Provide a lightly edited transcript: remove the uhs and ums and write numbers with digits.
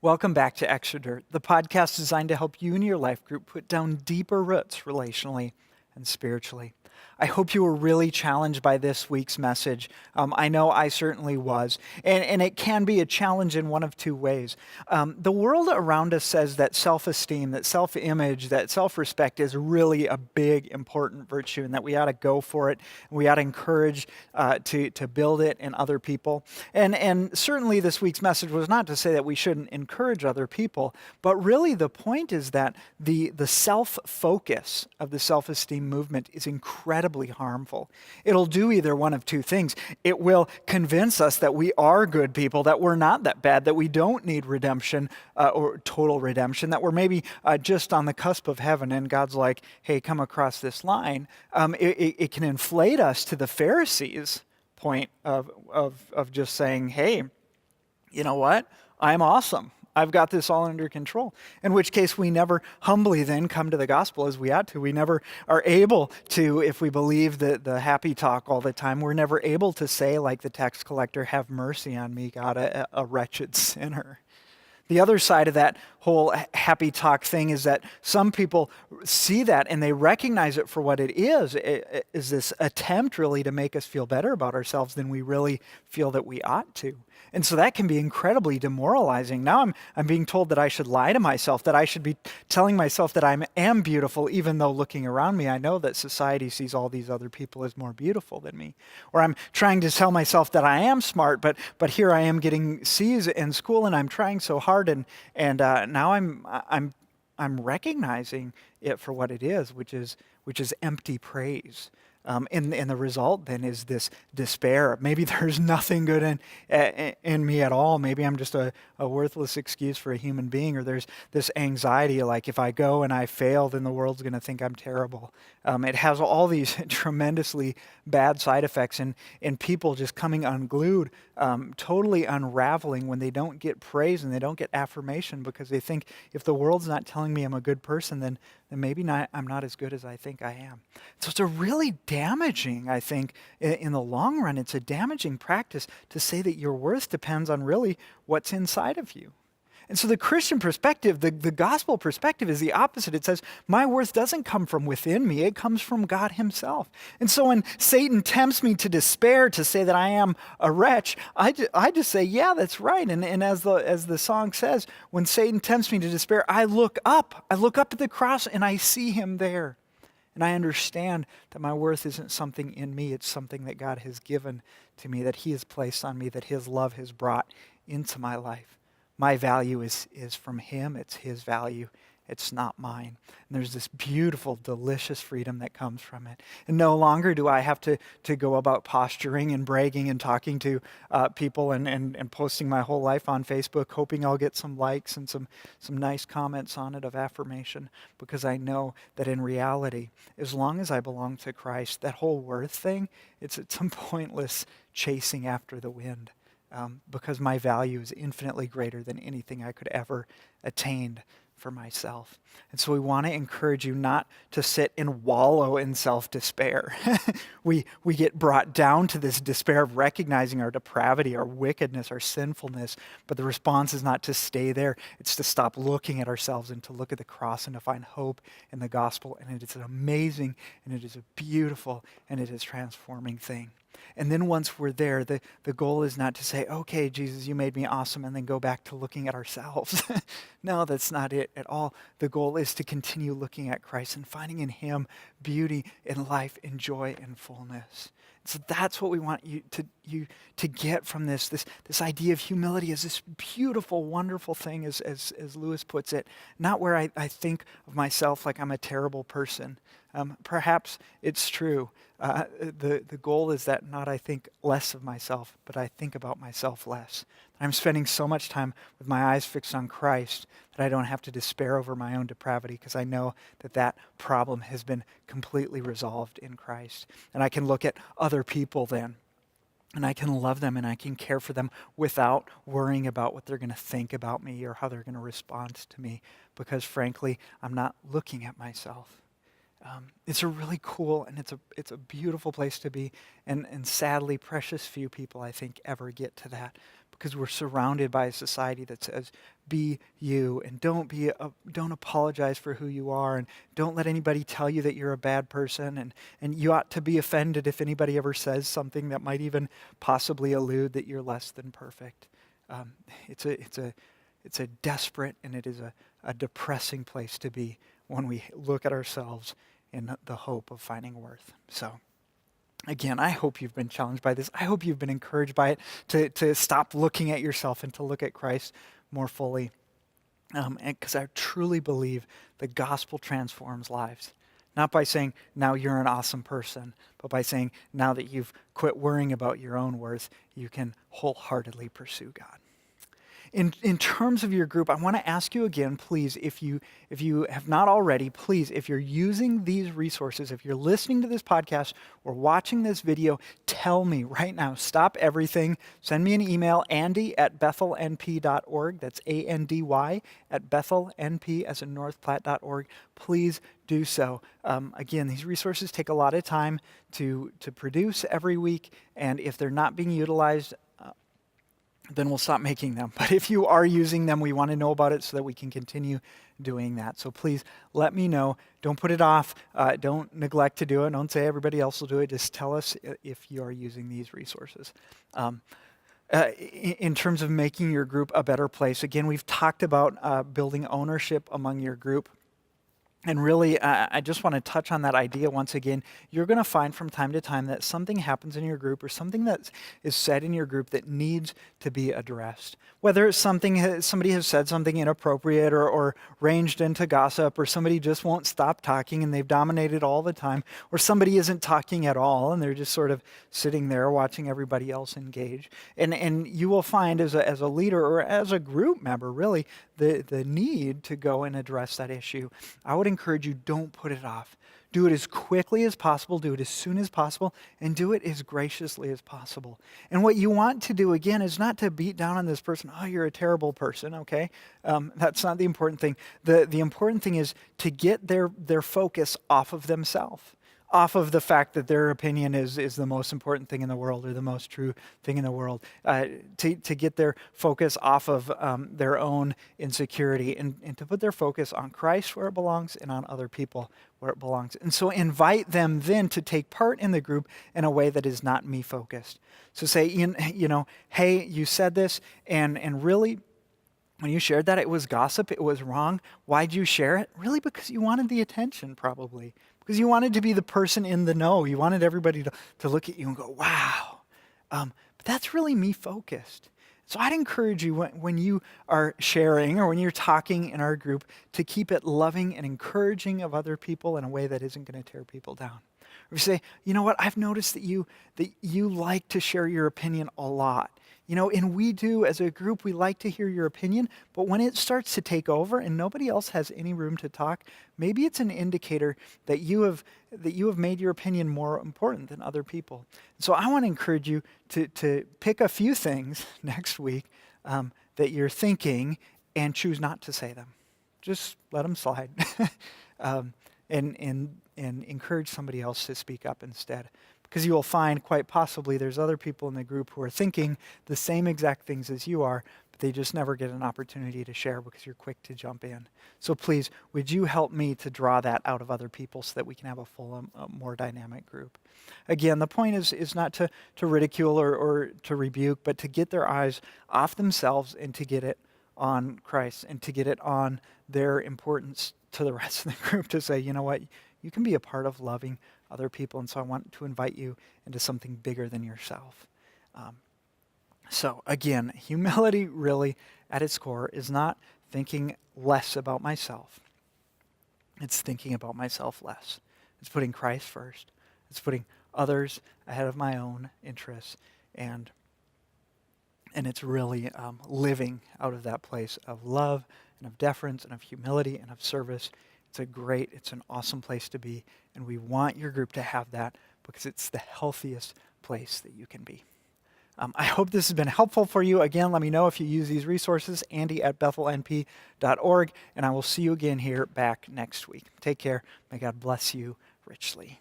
Welcome back to Exeter, the podcast designed to help you and your life group put down deeper roots relationally and spiritually. I hope you were really challenged by this week's message. I know I certainly was. And it can be a challenge in one of two ways. The world around us says that self-esteem, that self-image, that self-respect is really a big, important virtue and that we ought to go for it. And we ought to encourage to build it in other people. And certainly this week's message was not to say that we shouldn't encourage other people, but really the point is that the self-focus of the self-esteem movement is incredibly harmful. It'll do either one of two things. It will convince us that we are good people, that we're not that bad, that we don't need redemption or total redemption, that we're maybe just on the cusp of heaven and God's like, hey, come across this line. It can inflate us to the Pharisees' point of just saying, hey, you know what? I'm awesome. I've got this all under control. In which case we never humbly then come to the gospel as we ought to. We never are able to, if we believe the happy talk all the time, we're never able to say like the tax collector, have mercy on me, God, a wretched sinner. The other side of that whole happy talk thing is that some people see that and they recognize it for what it is this attempt really to make us feel better about ourselves than we really feel that we ought to. And so that can be incredibly demoralizing. Now I'm being told that I should lie to myself, that I should be telling myself that I am beautiful, even though looking around me, I know that society sees all these other people as more beautiful than me. Or I'm trying to tell myself that I am smart, but here I am getting C's in school and I'm trying so hard, and now I'm recognizing it for what it is, which is empty praise. And the result then is this despair. Maybe there's nothing good in me at all. Maybe I'm just a worthless excuse for a human being, or there's this anxiety like if I go and I fail, then the world's going to think I'm terrible. It has all these tremendously bad side effects, and people just coming unglued, totally unraveling when they don't get praise and they don't get affirmation because they think if the world's not telling me I'm a good person, then maybe I'm not as good as I think I am. So it's a really damaging, I think, in the long run, it's a damaging practice to say that your worth depends on really what's inside of you. And so the Christian perspective, the gospel perspective is the opposite. It says, my worth doesn't come from within me, it comes from God himself. And so when Satan tempts me to despair, to say that I am a wretch, I just say, yeah, that's right. And as the song says, when Satan tempts me to despair, I look up at the cross and I see him there. And I understand that my worth isn't something in me, it's something that God has given to me, that he has placed on me, that his love has brought into my life. My value is from him, it's his value, it's not mine. And there's this beautiful, delicious freedom that comes from it. And no longer do I have to go about posturing and bragging and talking to people and posting my whole life on Facebook, hoping I'll get some likes and some nice comments on it of affirmation, because I know that in reality, as long as I belong to Christ, that whole worth thing, it's some pointless chasing after the wind. Because my value is infinitely greater than anything I could ever attain for myself. And so we want to encourage you not to sit and wallow in self-despair. We get brought down to this despair of recognizing our depravity, our wickedness, our sinfulness, but the response is not to stay there. It's to stop looking at ourselves and to look at the cross and to find hope in the gospel. And it is an amazing, and it is a beautiful, and it is transforming thing. And then once we're there, the goal is not to say, okay, Jesus, you made me awesome, and then go back to looking at ourselves. No, that's not it at all. The goal is to continue looking at Christ and finding in him beauty and life and joy and fullness. So that's what we want you to get from this idea of humility as this beautiful, wonderful thing, as Lewis puts it, not where I think of myself like I'm a terrible person. Perhaps it's true. The goal is that not I think less of myself, but I think about myself less. I'm spending so much time with my eyes fixed on Christ that I don't have to despair over my own depravity, because I know that problem has been completely resolved in Christ. And I can look at other people then, and I can love them and I can care for them without worrying about what they're going to think about me or how they're going to respond to me, because frankly, I'm not looking at myself. It's a really cool and it's a beautiful place to be, and sadly, precious few people, I think, ever get to that, because we're surrounded by a society that says, be you, and don't apologize for who you are, and don't let anybody tell you that you're a bad person, and you ought to be offended if anybody ever says something that might even possibly allude that you're less than perfect. It's a desperate and it is a depressing place to be when we look at ourselves in the hope of finding worth. So, again, I hope you've been challenged by this. I hope you've been encouraged by it to stop looking at yourself and to look at Christ more fully. Because I truly believe the gospel transforms lives. Not by saying, now you're an awesome person, but by saying, now that you've quit worrying about your own worth, you can wholeheartedly pursue God. In terms of your group, I want to ask you again, please, if you have not already, please, if you're using these resources, if you're listening to this podcast or watching this video, tell me right now. Stop everything. Send me an email, andy@bethelnp.org. That's ANDY at bethelnp as in northplatte.org. Please do so. Again, these resources take a lot of time to produce every week, and if they're not being utilized, then we'll stop making them. But if you are using them, we want to know about it so that we can continue doing that. So please let me know. Don't put it off. Don't neglect to do it. Don't say everybody else will do it. Just tell us if you are using these resources. In terms of making your group a better place, again, we've talked about building ownership among your group. And really, I just want to touch on that idea once again. You're going to find from time to time that something happens in your group or something that is said in your group that needs to be addressed. Whether it's somebody has said something inappropriate or ranged into gossip, or somebody just won't stop talking and they've dominated all the time, or somebody isn't talking at all and they're just sort of sitting there watching everybody else engage. And you will find as a leader or as a group member, really, the need to go and address that issue. I would encourage you, don't put it off. Do it as quickly as possible, do it as soon as possible, and do it as graciously as possible. And what you want to do, again, is not to beat down on this person. Oh, you're a terrible person, okay? That's not the important thing. The important thing is to get their focus off of themselves, off of the fact that their opinion is the most important thing in the world or the most true thing in the world, to get their focus off of their own insecurity and to put their focus on Christ where it belongs and on other people where it belongs. And so invite them then to take part in the group in a way that is not me focused. So say, hey, you said this and really, when you shared that, it was gossip, it was wrong. Why'd you share it? Really because you wanted the attention, probably. Because you wanted to be the person in the know. You wanted everybody to look at you and go, wow. But that's really me focused. So I'd encourage you when you are sharing or when you're talking in our group to keep it loving and encouraging of other people in a way that isn't going to tear people down. Or you say, you know what, I've noticed that you like to share your opinion a lot. And we do as a group, we like to hear your opinion, but when it starts to take over and nobody else has any room to talk, maybe it's an indicator that you have made your opinion more important than other people. So I want to encourage you to pick a few things next week that you're thinking and choose not to say them. Just let them slide and encourage somebody else to speak up instead. Because you will find quite possibly there's other people in the group who are thinking the same exact things as you are, but they just never get an opportunity to share because you're quick to jump in. So please, would you help me to draw that out of other people so that we can have a full, more dynamic group? Again, the point is not to ridicule or to rebuke, but to get their eyes off themselves and to get it on Christ and to get it on their importance to the rest of the group to say, you know what, you can be a part of loving other people, and so I want to invite you into something bigger than yourself. So again, humility really at its core is not thinking less about myself. It's thinking about myself less. It's putting Christ first. It's putting others ahead of my own interests, and it's really living out of that place of love and of deference and of humility and of service. It's an awesome place to be, and we want your group to have that because it's the healthiest place that you can be. I hope this has been helpful for you. Again, let me know if you use these resources, andy@bethelnp.org, and I will see you again here back next week. Take care. May God bless you richly.